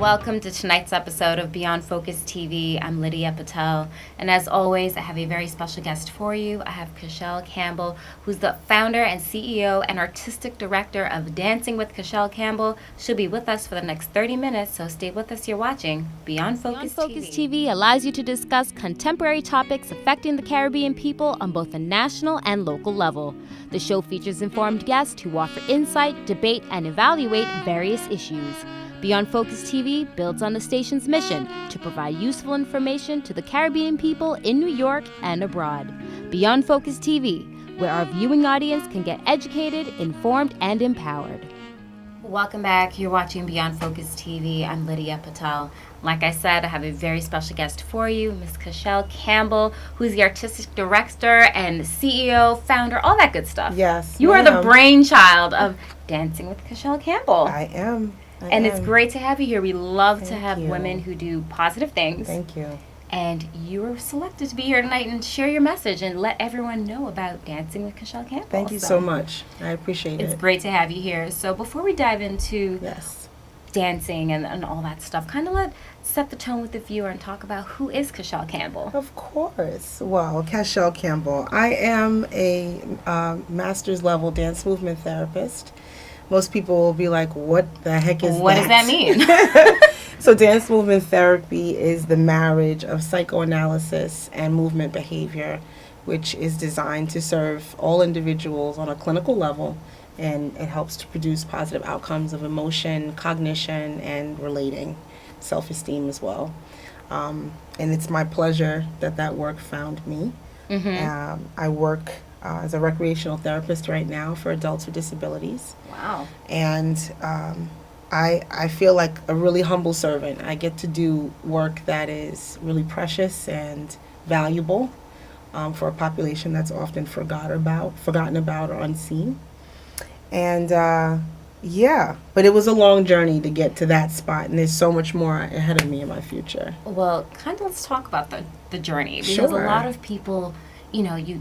welcome to tonight's episode of Beyond Focus TV. I'm Lydia Patel, and as always, I have a very special guest for you. I have Cashel Campbell, who's the founder and CEO and artistic director of Dancing with Cashel Campbell. She'll be with us for the next 30 minutes, so stay with us. You're watching Beyond Focus TV allows you to discuss contemporary topics affecting the Caribbean people on both a national and local level. The show features informed guests who offer insight, debate, and evaluate various issues. Beyond Focus TV builds on the station's mission to provide useful information to the Caribbean people in New York and abroad. Beyond Focus TV, where our viewing audience can get educated, informed, and empowered. Welcome back. You're watching Beyond Focus TV. I'm Lydia Patel. Like I said, I have a very special guest for you, Ms. Cashel Campbell, who's the artistic director and CEO, founder, all that good stuff. Yes, you are the brainchild of Dancing with Cashel Campbell. I am. It's great to have you here. We love to have women who do positive things. Thank you. And you were selected to be here tonight and share your message and let everyone know about Dancing with Cashel Campbell. Thank you so much. I appreciate it. It's great to have you here. So before we dive into dancing and all that stuff, kind of set the tone with the viewer and talk about who is Cashel Campbell. Of course. Well, Cashel Campbell. I am a master's level dance movement therapist. Most people will be like, what the heck is what that? What does that mean? So dance movement therapy is the marriage of psychoanalysis and movement behavior, which is designed to serve all individuals on a clinical level, and it helps to produce positive outcomes of emotion, cognition, and relating, self-esteem as well. And it's my pleasure that work found me. Mm-hmm. I work as a recreational therapist right now for adults with disabilities. Wow. And I feel like a really humble servant. I get to do work that is really precious and valuable for a population that's often forgotten about or unseen. And but it was a long journey to get to that spot, and there's so much more ahead of me in my future. Well, kind of let's talk about the journey, because Sure. a lot of people, you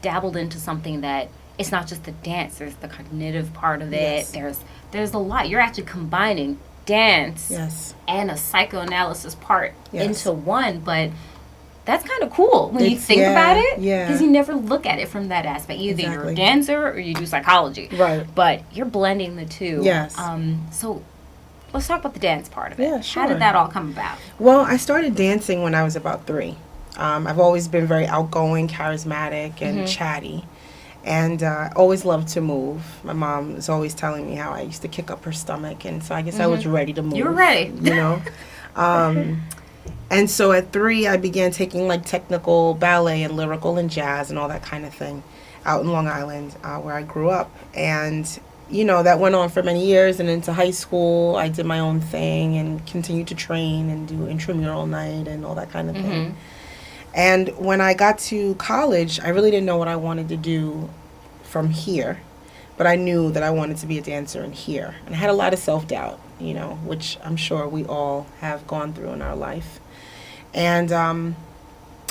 dabbled into something that it's not just the dance, there's the cognitive part of it. Yes. There's a lot. You're actually combining dance and a psychoanalysis part into one, but that's kind of cool when you think about it, because you never look at it from that aspect. Either you're a dancer or you do psychology, right? But you're blending the two. Yes. So let's talk about the dance part of it. Yeah, sure. How did that all come about? Well, I started dancing when I was about 3. I've always been very outgoing, charismatic, and chatty. And always loved to move. My mom was always telling me how I used to kick up her stomach. And so I guess I was ready to move. You were ready. And so at 3, I began taking technical ballet and lyrical and jazz and all that kind of thing out in Long Island, where I grew up. And, that went on for many years. And into high school, I did my own thing and continued to train and do intramural night and all that kind of thing. And when I got to college, I really didn't know what I wanted to do from here, but I knew that I wanted to be a dancer in here. And I had a lot of self-doubt, which I'm sure we all have gone through in our life. And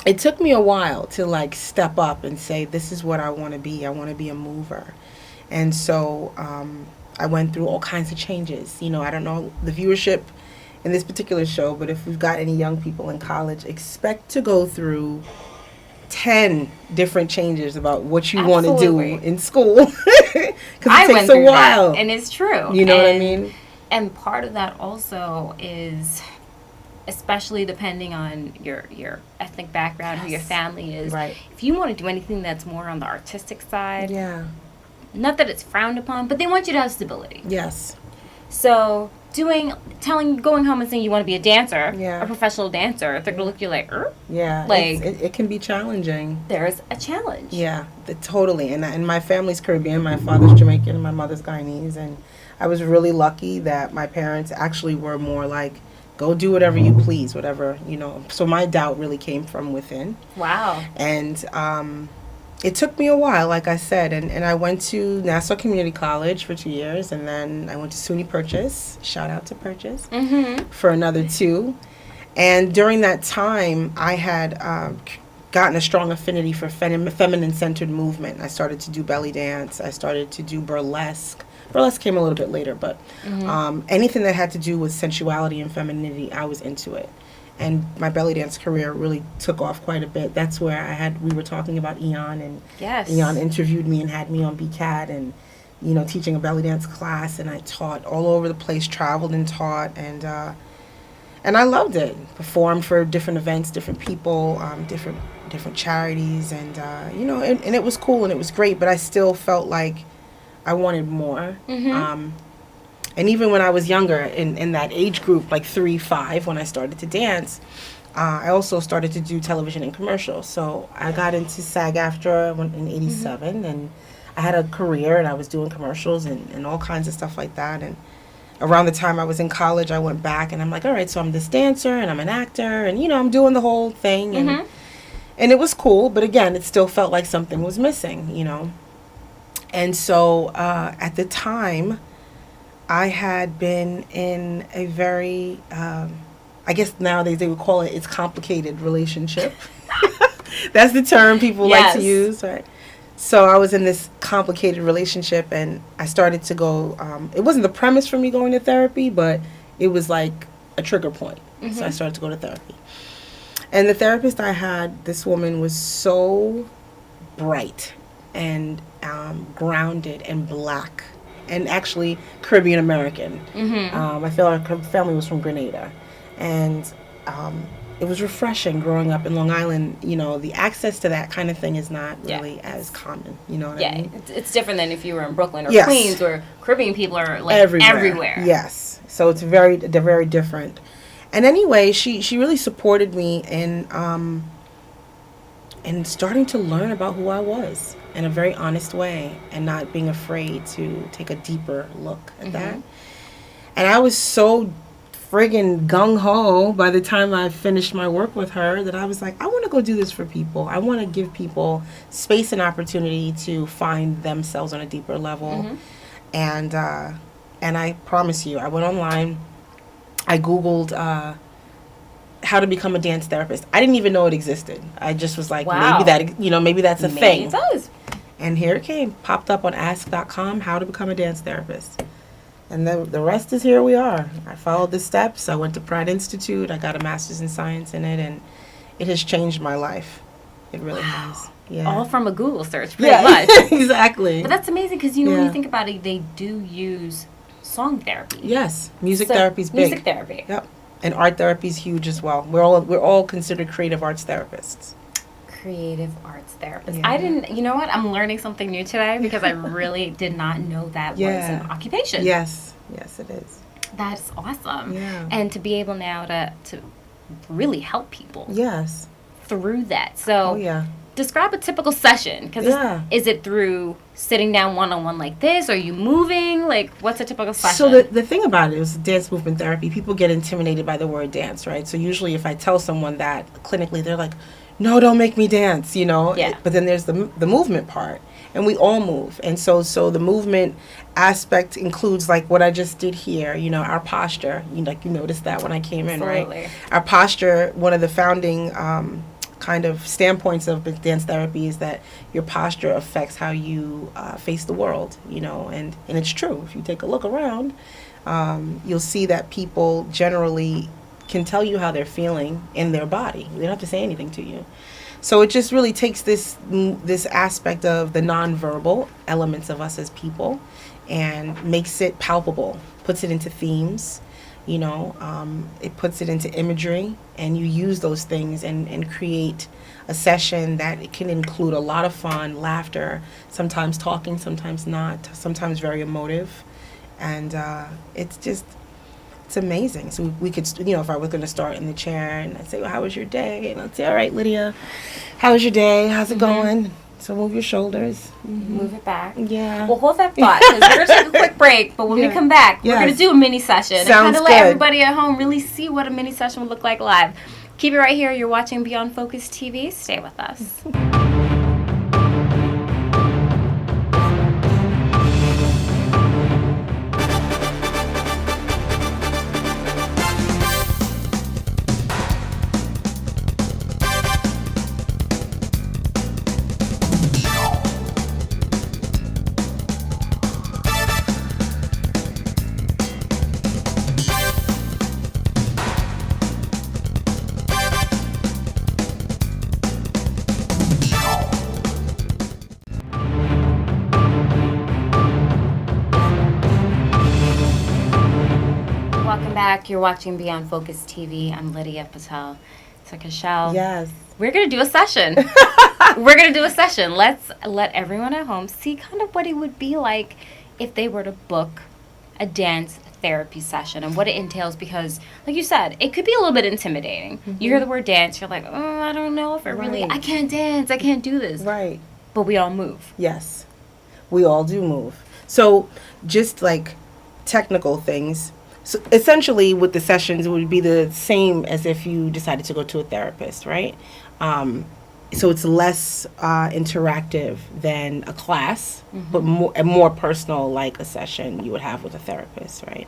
it took me a while to step up and say, this is what I want to be. I want to be a mover. And so I went through all kinds of changes. I don't know the viewership in this particular show, but if we've got any young people in college, expect to go through 10 different changes about what you want to do in school. Because it takes a while. That, and it's true. You know what I mean? And part of that also is, especially depending on your ethnic background, who your family is, if you want to do anything that's more on the artistic side, not that it's frowned upon, but they want you to have stability. Yes. So going home and saying you want to be a dancer, a professional dancer, they're gonna look at you like, yeah, it can be challenging. There's a challenge. Yeah, totally. And my family's Caribbean. My father's Jamaican and my mother's Guyanese, and I was really lucky that my parents actually were more like, go do whatever you please, whatever, So my doubt really came from within. Wow. And it took me a while, like I said, and I went to Nassau Community College for 2 years, and then I went to SUNY Purchase, shout out to Purchase, for another 2. And during that time, I had gotten a strong affinity for feminine-centered movement. I started to do belly dance. I started to do burlesque, Burlesque came a little bit later, but anything that had to do with sensuality and femininity, I was into it. And my belly dance career really took off quite a bit. That's where we were talking about Eon, and Eon interviewed me and had me on BCAT, and, you know, teaching a belly dance class, and I taught all over the place, traveled and taught, and I loved it. Performed for different events, different people, different charities, and you know, and it was cool and it was great, but I still felt like I wanted more. And even when I was younger, in that age group, like 3-5, when I started to dance, I also started to do television and commercials. So I got into SAG-AFTRA in '87, and I had a career, and I was doing commercials and all kinds of stuff like that. And around the time I was in college, I went back, and I'm like, all right, so I'm this dancer, and I'm an actor, and, you know, I'm doing the whole thing. And it was cool, but again, it still felt like something was missing, you know. And so at the time, I had been in a very, I guess nowadays they would call it's complicated relationship. That's the term people like to use, right? So I was in this complicated relationship, and I started to go, it wasn't the premise for me going to therapy, but it was like a trigger point. So I started to go to therapy. And the therapist I had, this woman was so bright and grounded and black, and actually Caribbean American. I feel like her family was from Grenada. And it was refreshing growing up in Long Island. You know, the access to that kind of thing is not really as common. You know what I mean? It's different than if you were in Brooklyn or Queens, where Caribbean people are like everywhere. Yes. So they're very different. And anyway, she really supported me in starting to learn about who I was in a very honest way, and not being afraid to take a deeper look at that. And I was so friggin' gung-ho by the time I finished my work with her that I was like, I want to go do this for people. I want to give people space and opportunity to find themselves on a deeper level. And I promise you, I went online, I Googled how to become a dance therapist. I didn't even know it existed. I just was like, maybe that's a thing. It does. And here it came, popped up on ask.com, how to become a dance therapist. And the rest is here we are. I followed the steps. I went to Pratt Institute. I got a master's in science in it, and it has changed my life. It really has. Yeah. All from a Google search, pretty much. Exactly. But that's amazing because, you know, when you think about it, they do use song therapy. Yes. Music therapy is big. Music therapy. Yep. And art therapy is huge as well. We're all considered creative arts therapists. Creative arts therapist. Yeah. I didn't, you know what? I'm learning something new today because I really did not know that was an occupation. Yes, it is. That's awesome. Yeah. And to be able now to really help people. Yes. Through that. So describe a typical session. Because is it through sitting down one-on-one like this? Are you moving? Like, what's a typical session? So the thing about it is dance movement therapy, people get intimidated by the word dance, right? So usually if I tell someone that clinically, they're like, no, don't make me dance, you know? Yeah. But then there's the movement part, and we all move. And so the movement aspect includes like what I just did here, you know, our posture. You noticed that when I came in, right? Our posture, one of the founding kind of standpoints of dance therapy is that your posture affects how you face the world, you know, and it's true. If you take a look around, you'll see that people generally can tell you how they're feeling in their body. They don't have to say anything to you. So it just really takes this aspect of the nonverbal elements of us as people and makes it palpable, puts it into themes, you know, it puts it into imagery, and you use those things and create a session that it can include a lot of fun, laughter, sometimes talking, sometimes not, sometimes very emotive. And it's amazing. So we could, you know, if I was going to start in the chair and I'd say, well, how was your day? And I'd say, all right, Lydia, how was your day? How's it going? So move your shoulders. Move it back. Yeah. Well, hold that thought, because we're going to take a quick break, but when we come back, we're going to do a mini session. Sounds and kind of good. let everybody at home really see what a mini session would look like live. Keep it right here. You're watching Beyond Focus TV. Stay with us. back. You're watching Beyond Focus TV. I'm Lydia Patel. So, Cashel, Yes. we're going to do a session. We're going to do a session. Let's let everyone at home see kind of what it would be like if they were to book a dance therapy session and what it entails, because, like you said, it could be a little bit intimidating. You hear the word dance, you're like, oh, I don't know if I can't dance. I can't do this. Right. But we all move. Yes. We all do move. So just like technical things. So essentially with the sessions, it would be the same as if you decided to go to a therapist, right? So it's less interactive than a class, but more personal, like a session you would have with a therapist, right?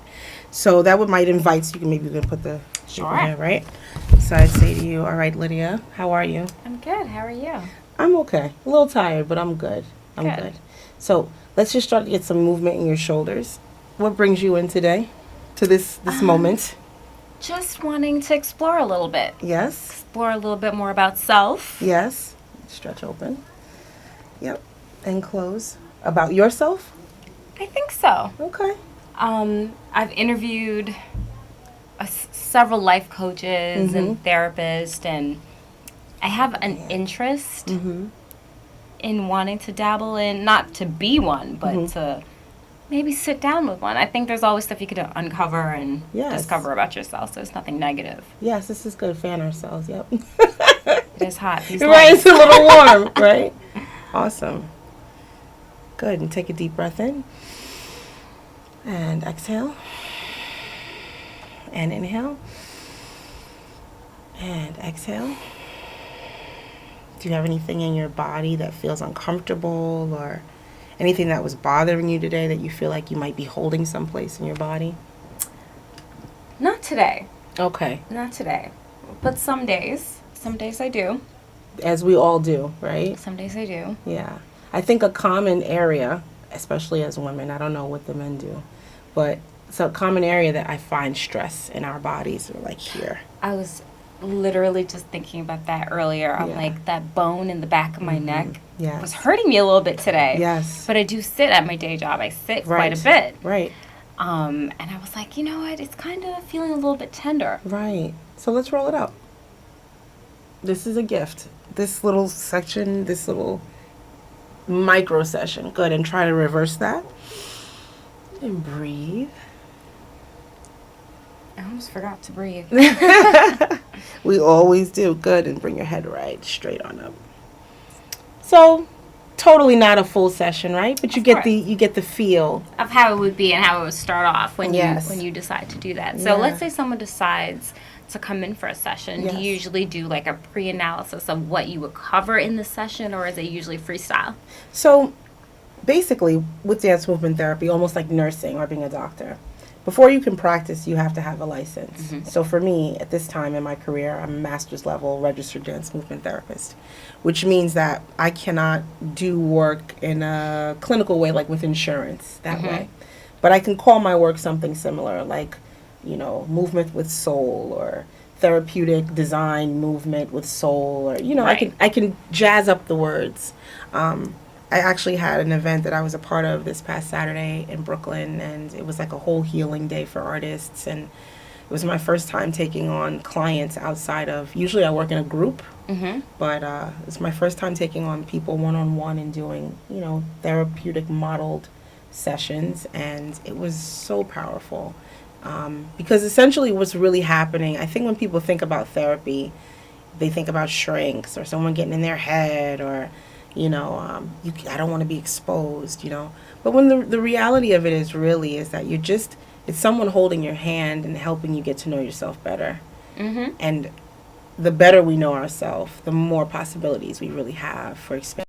So that might invite, so you can put the Sure. here, right? So I'd say to you, all right, Lydia, how are you? I'm good. How are you? I'm okay. A little tired, but I'm good. I'm Good. good. So let's just start to get some movement in your shoulders. What brings you in today to this moment? Just wanting to explore a little bit. Yes. Explore a little bit more about self. Yes. Stretch open. Yep. And close. About yourself? I think so. Okay. I've interviewed several life coaches and therapists, and I have an interest in wanting to dabble in, not to be one, but to maybe sit down with one. I think there's always stuff you could uncover and discover about yourself, so it's nothing negative. Yes, this is good. Fan ourselves. Yep. It is hot. Right, it's a little warm, right? Awesome. Good. And take a deep breath in. And exhale. And inhale. And exhale. Do you have anything in your body that feels uncomfortable, or anything that was bothering you today that you feel like you might be holding someplace in your body? Not today. Okay. Not today. But some days I do. As we all do, right? Some days I do. Yeah. I think a common area, especially as women, I don't know what the men do, but it's a common area that I find stress in our bodies, or like here. I was literally just thinking about that earlier. I'm like, that bone in the back of my neck was hurting me a little bit today. Yes. But I do sit at my day job. I sit Right. quite a bit. Right. And I was like, you know what? It's kind of feeling a little bit tender. Right. So let's roll it up. This is a gift. This little section, this little micro session. Good. And try to reverse that. And breathe. I almost forgot to breathe. We always do. Good. And bring your head right straight on up. So totally not a full session, right? But you get the feel of how it would be and how it would start off when you decide to do that. So let's say someone decides to come in for a session. Do you usually do like a pre-analysis of what you would cover in the session, or is it usually freestyle? So basically with dance movement therapy, almost like nursing or being a doctor, before you can practice, you have to have a license. So for me, at this time in my career, I'm a master's level registered dance movement therapist, which means that I cannot do work in a clinical way, like with insurance, that way. But I can call my work something similar, like, you know, movement with soul, or therapeutic design movement with soul, or, you know, I can jazz up the words. I actually had an event that I was a part of this past Saturday in Brooklyn, and it was like a whole healing day for artists, and it was my first time taking on clients outside of, usually I work in a group, but it's my first time taking on people one-on-one and doing, you know, therapeutic modeled sessions, and it was so powerful. Because essentially what's really happening, I think when people think about therapy, they think about shrinks or someone getting in their head, or, you know, I don't want to be exposed, you know. But when the reality of it is that it's someone holding your hand and helping you get to know yourself better. And the better we know ourselves, the more possibilities we really have for expansion.